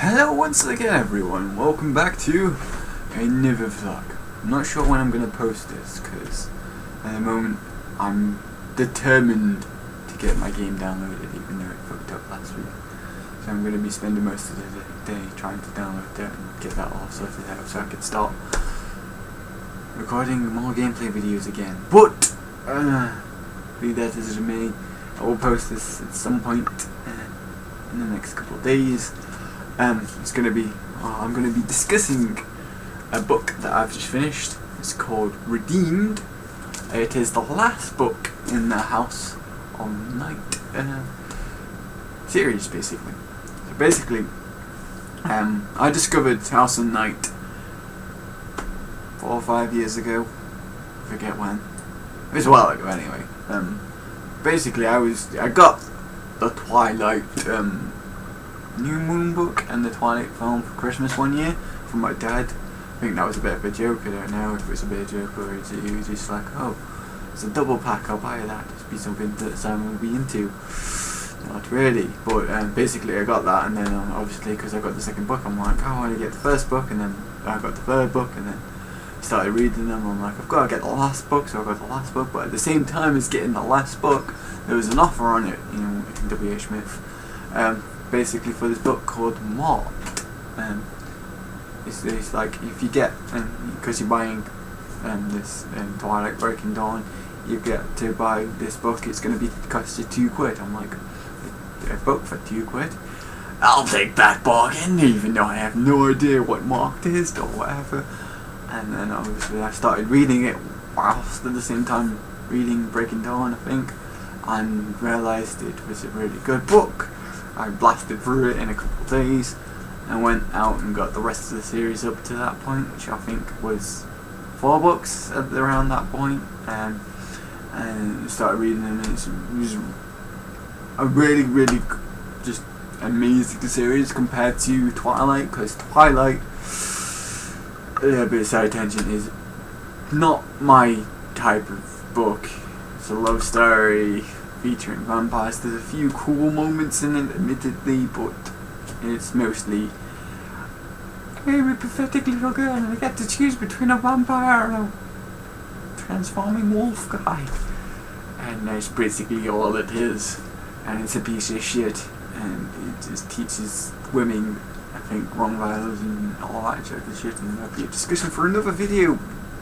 Hello once again everyone, welcome back to another vlog. I'm not sure when I'm going to post this because at the moment I'm determined to get my game downloaded even though it fucked up last week. So I'm going to be spending most of the day trying to download that and get that all sorted out so I can start recording more gameplay videos again. But, be that as it may, I will post this at some point in the next couple of days. It's going to be, I'm going to be discussing a book that I've just finished. It's called Redeemed. It is the last book in the House of Night series, basically. So basically, I discovered House of Night 4 or 5 years ago. I forget when. It was a while ago, anyway. Basically, I got the Twilight New Moon book and the Twilight film for Christmas one year from my dad. I think that was a bit of a joke. I don't know if it was a bit of a joke or is it just like, oh, it's a double pack, I'll buy that. Just be something that Simon will be into. Not really, but basically I got that, and then obviously because I got the second book, I'm like, oh, I want to get the first book, and then I got the third book, and then started reading them. I'm like, I've got to get the last book, so I got the last book. But at the same time as getting the last book, there was an offer on it, you know, in W.H. Smith. Basically for this book called Marked. It's like if you get, because you're buying this Twilight Breaking Dawn, you get to buy this book. It's going to cost you £2. I'm like, a book for £2? I'll take that bargain, even though I have no idea what Marked is or whatever. And then obviously I started reading it whilst at the same time reading Breaking Dawn, I think, and realised it was a really good book. I blasted through it in a couple of days and went out and got the rest of the series up to that point, which I think was 4 books at around that point, and started reading them, and it was a really just amazing series compared to Twilight, because Twilight, a bit of side tangent, is not my type of book. It's a love story featuring vampires. There's a few cool moments in it, admittedly, but it's mostly, I'm a pathetic little girl and I get to choose between a vampire and a transforming wolf guy. And that's basically all it is. And it's a piece of shit. And it just teaches women, I think, wrong values and all that sort of shit. And that'll be a discussion for another video,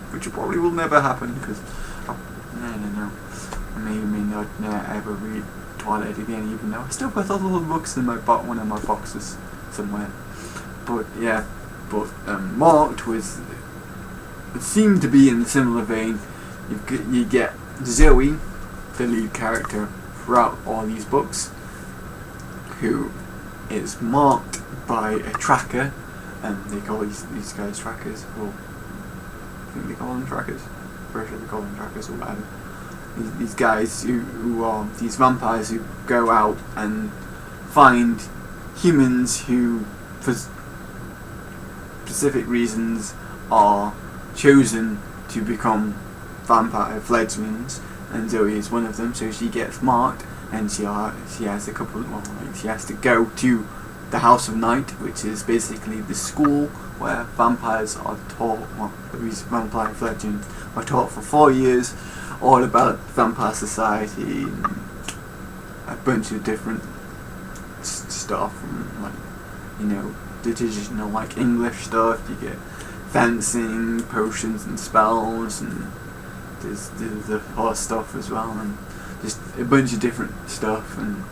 which probably will never happen because I don't know. I may or may not ever read Twilight again, even though I still got all the books in one of my boxes somewhere. But yeah, Marked was, it seemed to be in a similar vein. You get Zoe, the lead character, throughout all these books, who is marked by a tracker, and they call these guys trackers, or I think they call them trackers. Pretty sure they call them trackers or whatever. These guys who are these vampires who go out and find humans who, for specific reasons, are chosen to become vampire fledglings, and Zoe is one of them. So she gets marked, and she has a couple. She has to go to the House of Night, which is basically the school where vampires are taught. Well, these vampire fledglings are taught for 4 years. All about vampire society and a bunch of different stuff, from, like, you know, the traditional, like, English stuff. You get fencing, potions and spells, and there's the horse stuff as well, and just a bunch of different stuff, and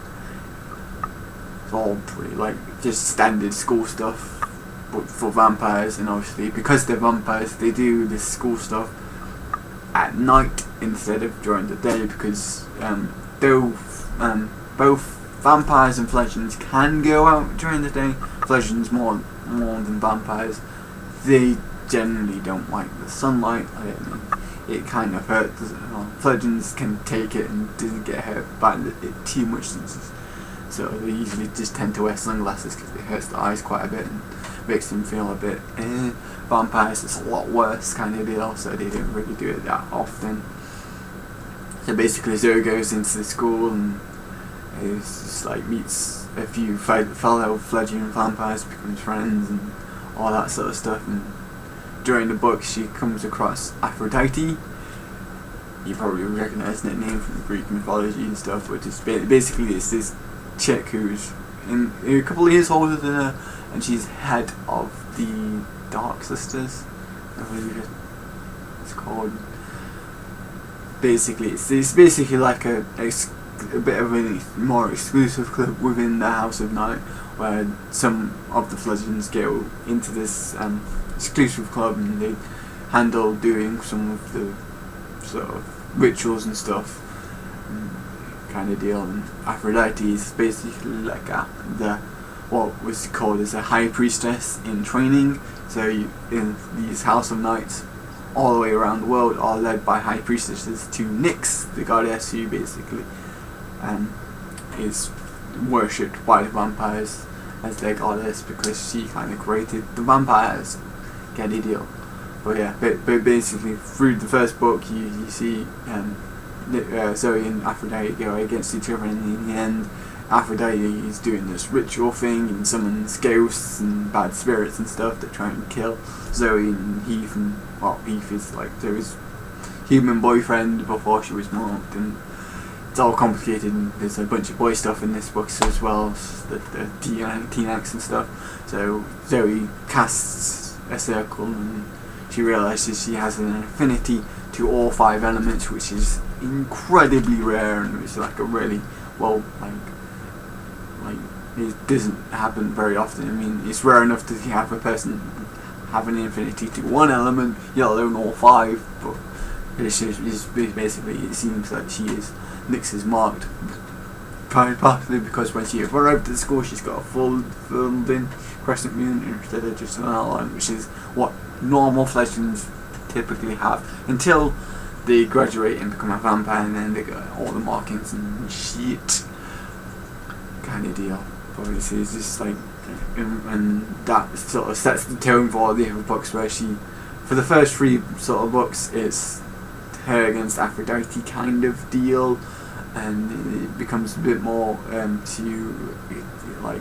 it's all pretty, like, just standard school stuff, but for vampires. And obviously because they're vampires, they do this school stuff at night instead of during the day, because though both vampires and fledglings can go out during the day, fledglings more than vampires, they generally don't like the sunlight. I mean, it kind of hurts. Fledglings can take it and doesn't get hurt by it too much, so they usually just tend to wear sunglasses because it hurts the eyes quite a bit and makes them feel a bit Vampires, it's a lot worse kind of deal, so they don't really do it that often. So basically Zoe goes into the school and is just like meets a few fellow fledgling vampires, becomes friends and all that sort of stuff. And during the book she comes across Aphrodite. You probably recognise that name from Greek mythology and stuff, but basically it's this chick who's a couple of years older than her, and she's head of the Dark Sisters, I believe it's called. Basically, it's basically like a bit of a more exclusive club within the House of Night, where some of the fledglings go into this exclusive club and they handle doing some of the sort of rituals and stuff, kind of deal. And Aphrodite is basically like what was called as a high priestess in training. So in these House of Nights all the way around the world are led by high priestesses to Nyx, the goddess who basically is worshipped by the vampires as their goddess, because she kind of created the vampires. Get the deal. But yeah, but basically through the first book you see Zoe and Aphrodite go against each other, and in the end Aphrodite is doing this ritual thing and summons ghosts and bad spirits and stuff that try and kill Zoe and Heath. And Heath is like Zoe's human boyfriend before she was marked, and it's all complicated, and there's a bunch of boy stuff in this book as well, the teen acts and stuff. So Zoe casts a circle and she realises she has an affinity to all 5 elements, which is incredibly rare, and it's like a really it doesn't happen very often. I mean, it's rare enough to have a person have an affinity to one element, let alone all 5. But it's basically, it seems that she is Nyx marked, partly because when she arrived at school she's got a filled-in crescent moon instead of just an outline, which is what normal fledglings typically have until they graduate and become a vampire, and then they got all the markings and shit kind of deal. But it's just like, and that sort of sets the tone for all the other books, where for the first 3 sort of books it's her against Aphrodite kind of deal, and it becomes a bit more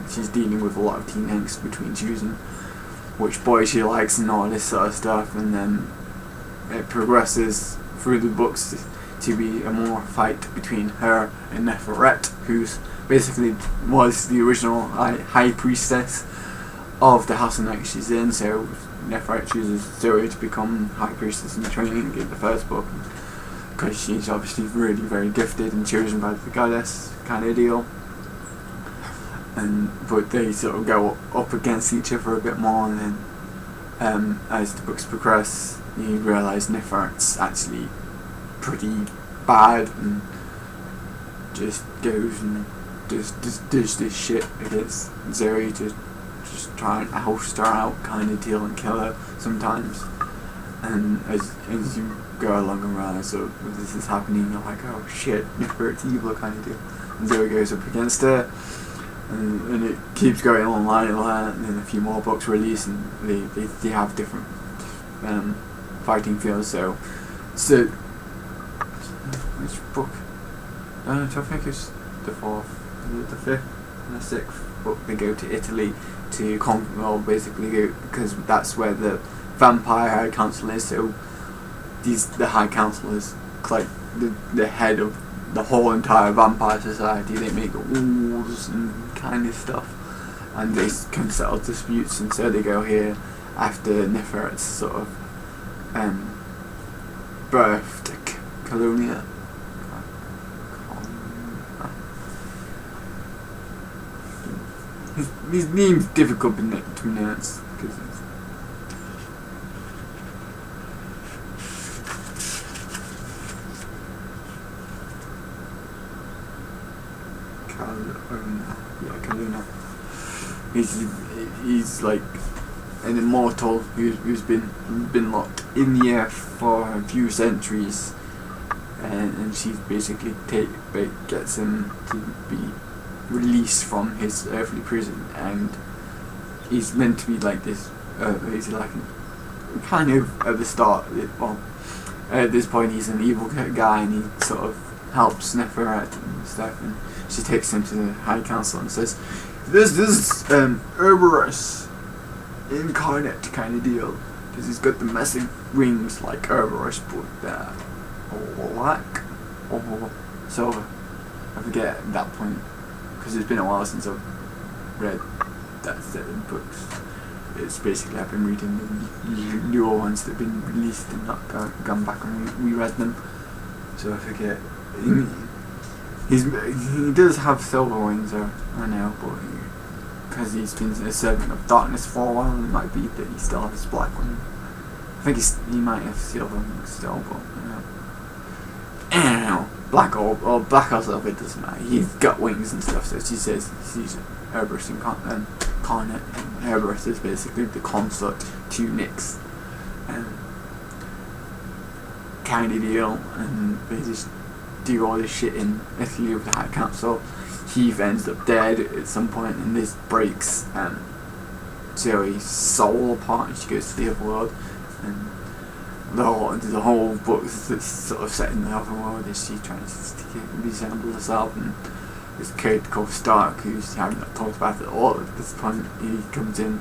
she's dealing with a lot of teen angst between choosing which boy she likes and all this sort of stuff, and then it progresses through the books to be a more fight between her and Neferet, who's basically was the original high priestess of the House of Night she's in. So Neferet chooses Zoe to become high priestess in training in the first book, because she's obviously really very gifted and chosen by the goddess kind of deal. But they sort of go up against each other a bit more, and then as the books progress you realise Neferet's actually pretty bad and just goes and does this shit against Zoe to just try and oust her out kind of deal and kill her sometimes. And as you go along and realise this is happening, you're like, oh shit, Neferet's evil kind of deal. And Zoe goes up against her, and it keeps going on like that, and then a few more books release, and they have different fighting fields. So which book? I think it's the 4th, the 5th and the 6th book. They go to Italy to basically go, because that's where the vampire high council is. So the high council is like the head of the whole entire vampire society. They make rules and kind of stuff, and they can settle disputes, and so they go here after Neferet's sort of birth to Colonia. His name's difficult to pronounce because Kaluna. He's like an immortal who's been locked in the earth for a few centuries, and she basically gets him to be released from his earthly prison, and he's meant to be like this. He's like kind of at the start. At this point, he's an evil guy, and he sort of helps Neferet and stuff. And she takes him to the High Council and says, "This is Ouroboros incarnate kind of deal, because he's got the massive wings like Ouroboros, but black or silver." I forget at that point, because it's been a while since I've read that set of books. It's basically I've been reading the newer ones that have been released and not gone back and reread them, so I forget. He does have silver wings, I know, but because he's been a servant of darkness for a while, it might be that he still has black wings. I think he might have silver wings still, but black or silver, it doesn't matter. He's got wings and stuff, so she says he's Ouroboros incarnate, and Ouroboros is basically the consort to Nyx, kind of deal, and they just do all this shit in Italy with the High Council. Heath ends up dead at some point, and this breaks Zoe's soul apart, and she goes to the other world, and the whole book that's sort of set in the other world is she trying to resemble herself, and this kid called Stark, who's having not talked about it at all at this point, he comes in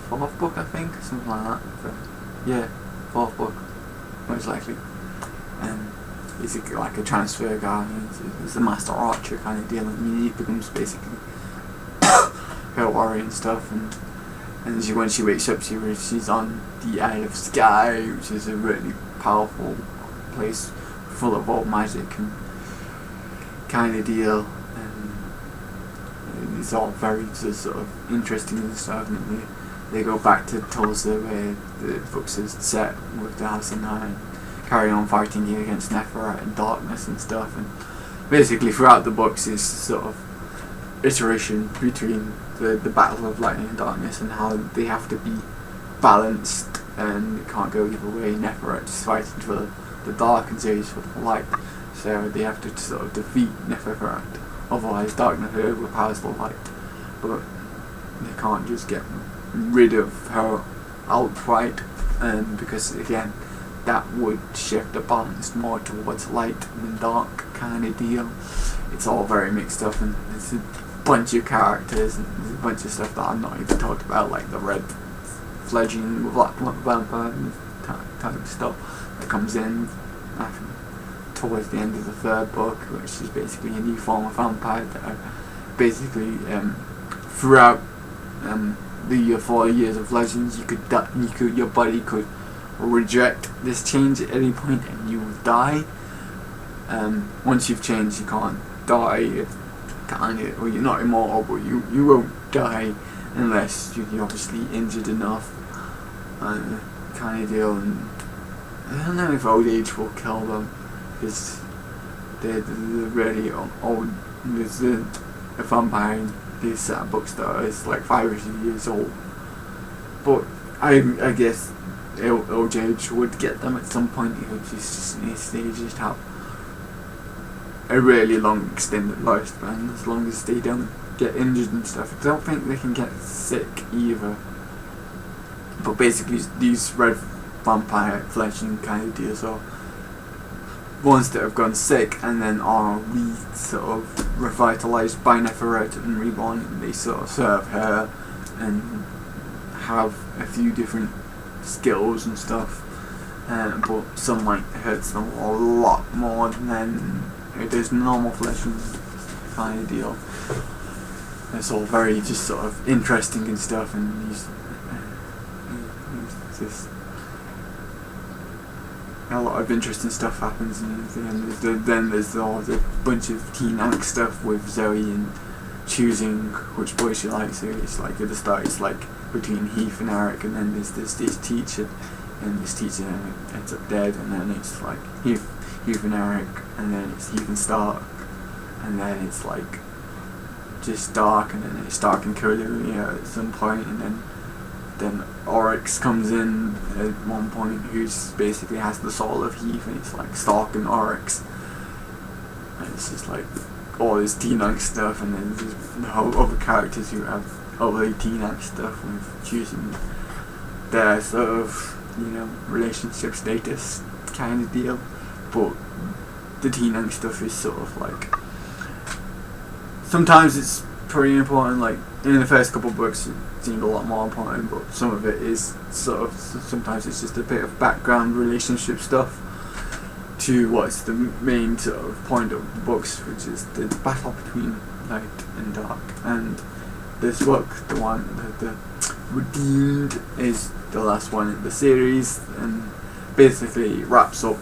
fourth book, I think, something like that. But yeah, fourth book, most likely. And he's like a transfer guy, he's a master archer kind of deal, and he becomes basically her warrior and stuff, and when she wakes up, she's on the Isle of Skye, which is a really powerful place full of old magic and kind of deal, and it's all very sort of interesting and stuff. And they go back to Tulsa, where the books is set with the House of Nine, carry on fighting against Neferret and darkness and stuff, and basically throughout the books is sort of iteration between the battle of lightning and darkness and how they have to be balanced, and it can't go either way. Neferret's fighting for the dark and Zeus for the light, so they have to sort of defeat Neferret, otherwise darkness overpowers the light, but they can't just get rid of her outright, because again that would shift the balance more towards light than dark kind of deal. It's all very mixed up, and there's a bunch of characters and there's a bunch of stuff that I'm not even talked about, like the red fledgling black vampire type stuff that comes in towards the end of the third book, which is basically a new form of vampire that are basically throughout the 4 years of Legends, your body could reject this change at any point and you will die. Once you've changed, you can't die. Well, you're not immortal, but you won't die unless you're obviously injured enough, kind of deal. And I don't know if old age will kill them, because they're really old. There's a vampire in this set of books that is like 5 or 6 years old, but I guess old age would get them at some point. They just have a really long extended lifespan as long as they don't get injured and stuff. I don't think they can get sick either, but basically these red vampire fledgling kind of deals are ones that have gone sick and then are sort of revitalized by Neferret and reborn, and they sort of serve her and have a few different skills and stuff, but sunlight hurts them a lot more than it does normal flesh and kind of deal. It's all very just sort of interesting and stuff, and he's just a lot of interesting stuff happens, and then there's all the bunch of teen angst stuff with Zoe and choosing which boy she likes. So it's like at the start it's like between Heath and Eric, and then there's this teacher, and this teacher ends up dead, and then it's like Heath and Eric, and then it's Heath and Stark, and then it's like just Stark, and then it's Stark and Cordelia at some point, and then Oryx comes in at one point, who's basically has the soul of Heath, and it's like Stark and Oryx, and it's just like all this teen angst stuff, and then there's the whole other characters who have other teen angst stuff with choosing their sort of, relationship status kind of deal. But the teen angst stuff is sort of like sometimes it's pretty important. Like in the first couple of books, it seemed a lot more important, but some of it is sort of sometimes it's just a bit of background relationship stuff to what's the main sort of point of the books, which is the battle between light and dark. And this book, the one the Redeemed, is the last one in the series, and basically wraps up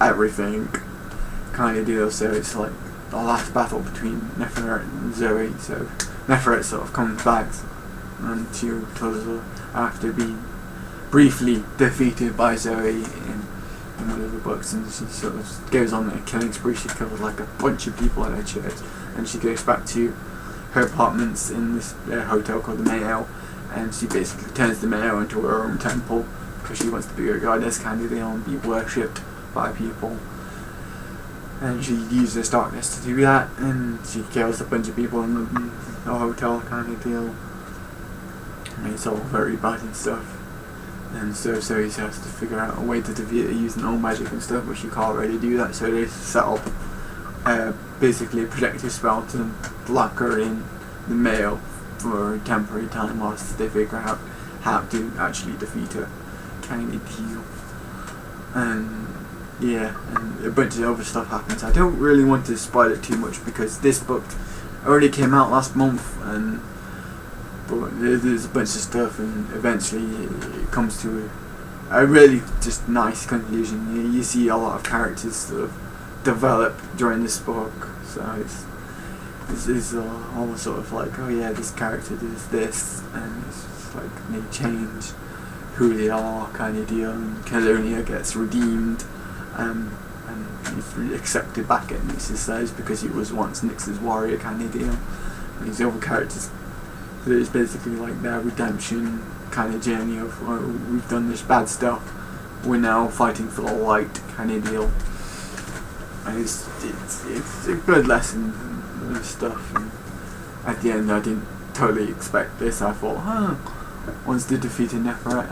everything kind of deal. So it's like the last battle between Neferet and Zoe. So Neferet sort of comes back and she tells her after being briefly defeated by Zoe in one of the books, and she sort of goes on a killing spree. She kills like a bunch of people at her church, and she goes back to her apartments in this hotel called the Mayo, and she basically turns the Mayo into her own temple because she wants to be a goddess kind of deal and be worshipped by people. And she uses darkness to do that, and she kills a bunch of people in the hotel kind of deal. And it's all very bad and stuff. And so he has to figure out a way to defeat it using all magic and stuff, but she can't really do that, so they set up basically a protective spell to lock her in the Mayo for a temporary time whilst they figure out how to actually defeat her kind of deal. And yeah, and a bunch of other stuff happens. I don't really want to spoil it too much because this book already came out last month, and but there's a bunch of stuff, and eventually it comes to a really just nice conclusion. You see a lot of characters sort of develop during this book, so it's all sort of like, oh yeah, this character does this, and it's just like they change who they are kind of deal, and Caledonia gets redeemed, and he's accepted back at Nyx's side because he was once Nyx's warrior kind of deal. And these other characters, so it's basically like their redemption kind of journey of, oh, we've done this bad stuff, we're now fighting for the light kind of deal. And it's a good lesson and stuff. And at the end, I didn't totally expect this. I thought, once they defeated Neferet,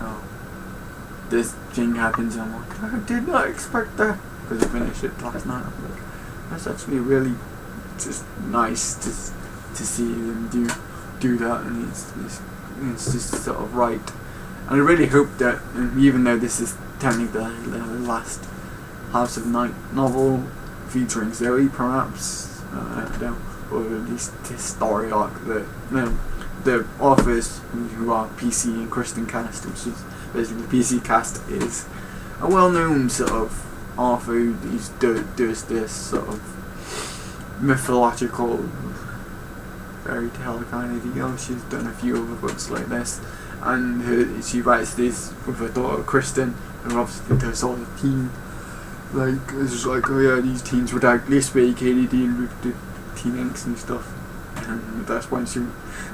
this thing happens, and I'm like, I did not expect that, because I finished it last night. I'm like, that's actually really just nice to see them do that, and it's just sort of right. And I really hope that, even though this is technically the last House of Night novel featuring Zoe, perhaps, I don't know, or at least this story arc, the authors who are PC and Kristen Cast, which is basically the PC Cast, is a well-known sort of author who does this sort of mythological fairy tale kind of deal. She's done a few other books like this, and she writes this with her daughter Kristen, who obviously does all the teen, like, it's just like, oh yeah, these teens would act this way, Katie deal with the teen angst and stuff. And that's when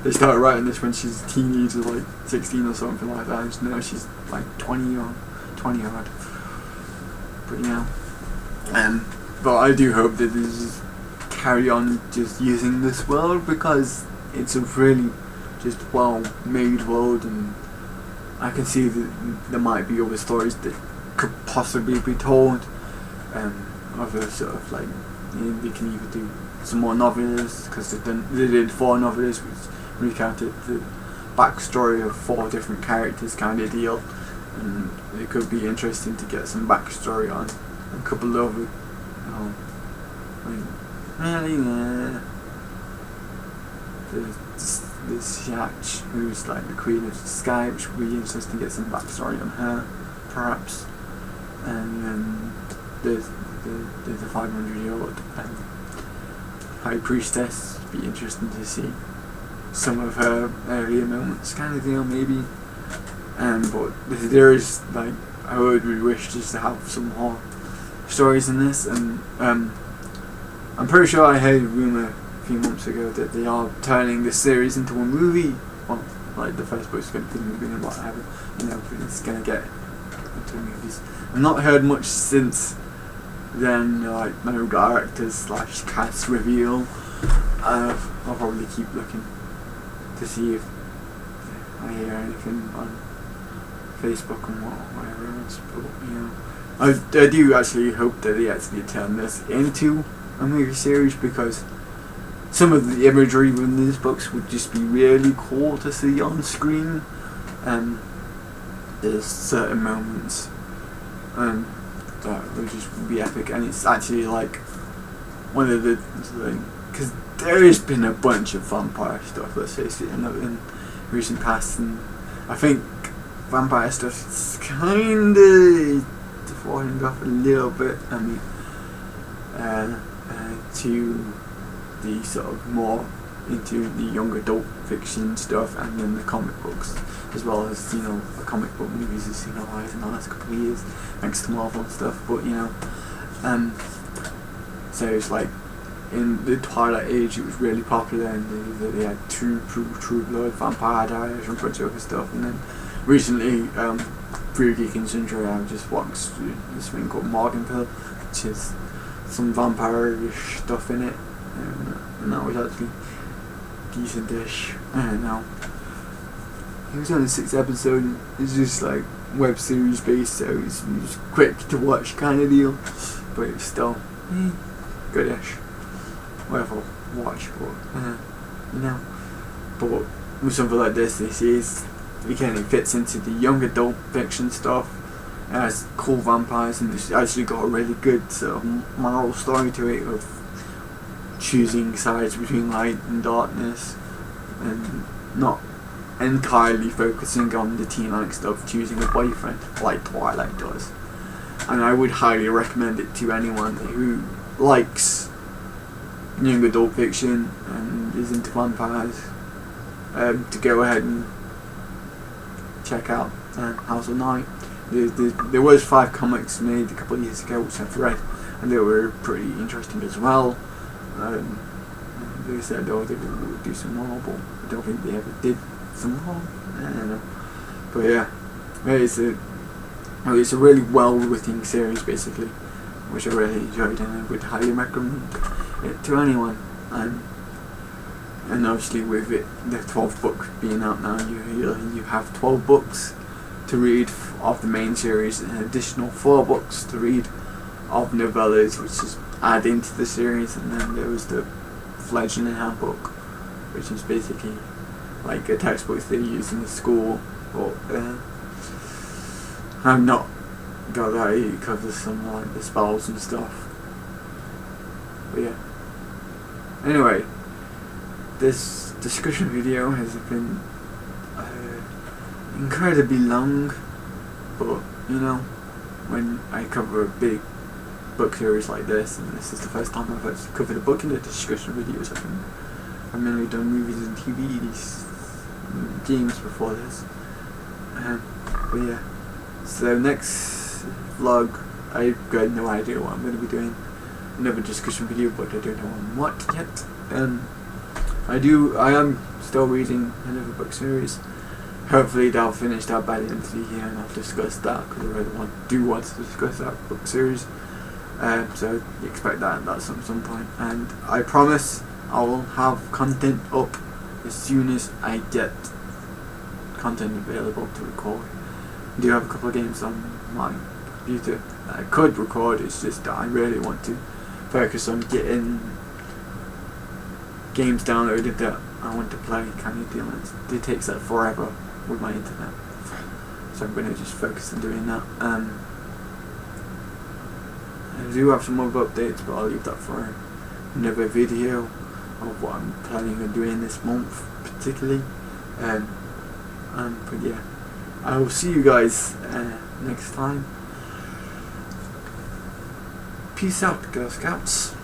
they started writing this when she's a teenager, like 16 or something like that, and now she's like 20 odd. But yeah, but I do hope that this is carry on just using this world, because it's a really just well made world, and I can see that there might be other stories that could possibly be told, other sort of like, they can either do some more novellas, because they did 4 novellas which recounted the backstory of 4 different characters kind of deal, and it could be interesting to get some backstory on a couple of there's Shach, who's like the Queen of the Sky, which would be interesting to get some backstory on her, perhaps. And then there's the 500-year-old High Priestess. It'd be interesting to see some of her earlier moments, kind of deal, maybe. But there is, like, I would really wish just to have some more stories in this, and I'm pretty sure I heard a rumour a few months ago that they are turning this series into a movie. Well, like, the first book's going to be a movie and whatever, and it's going to get into movies. I've not heard much since then, like, no directors / cast reveal. I'll probably keep looking to see if I hear anything on Facebook and whatever else, but you know, I do actually hope that they actually turn this into a movie series, because some of the imagery in these books would just be really cool to see on screen. There's certain moments that would just be epic, and it's actually like one of the, because there has been a bunch of vampire stuff, let's face it, in recent past, and I think vampire stuff is kind of falling off a little bit. I mean, to the sort of more into the young adult fiction stuff, and then the comic books, as well as, you know, the comic book movies have seen a rise in the last couple of years thanks to Marvel and stuff. But, you know, so it's like in the Twilight Age it was really popular, and they had True Blood, Vampire Diaries, and a bunch of other stuff. And then recently, through Geek and Sundry, I've just watched this thing called Morganville, which is some vampire-ish stuff in it, and that was actually decent-ish. I don't know. It was only 6 episodes. It's just like web series based, so it's quick to watch kind of deal, but it's still goodish. Whatever, watch, but you know. But with something like this is, again, it fits into the young adult fiction stuff. It has cool vampires, and it's actually got a really good sort of moral story to it of choosing sides between light and darkness, and not entirely focusing on the teen-like stuff, choosing a boyfriend like Twilight does. And I would highly recommend it to anyone who likes young adult fiction and is into vampires, to go ahead and check out House of Night. There was 5 comics made a couple of years ago which I've read, and they were pretty interesting as well. They said, oh, they would do some more, but I don't think they ever did some more. I don't know. But yeah, it's a really well-written series, basically, which I really enjoyed, and I would highly recommend it to anyone. And obviously with it, the 12th book being out now, you have 12 books to read of the main series, and an additional 4 books to read of novellas, which is added into the series. And then there was the Fledgling Handbook, which is basically like a textbook they use in the school, but I've not got that. It covers some like the spells and stuff. But yeah. Anyway, this discussion video has been incredibly long, but you know, when I cover a big book series like this, and this is the first time I've actually covered a book in the discussion videos, I've mainly done movies and TV, games before this. But yeah, so next vlog, I've got no idea what I'm going to be doing. Another discussion video, but I don't know on what yet. I am still reading another book series. Hopefully that'll finish that by the end of the year, and I'll discuss that, because I really do want to discuss that book series. So expect that at some point, and I promise I will have content up as soon as I get content available to record. I do have a couple of games on my computer that I could record. It's just that I really want to focus on getting games downloaded that I want to play, kind of deal. It takes that forever with my internet, so I'm going to just focus on doing that. I do have some other updates, but I'll leave that for another video of what I'm planning on doing this month particularly. But yeah, I will see you guys next time. Peace out, Girl Scouts.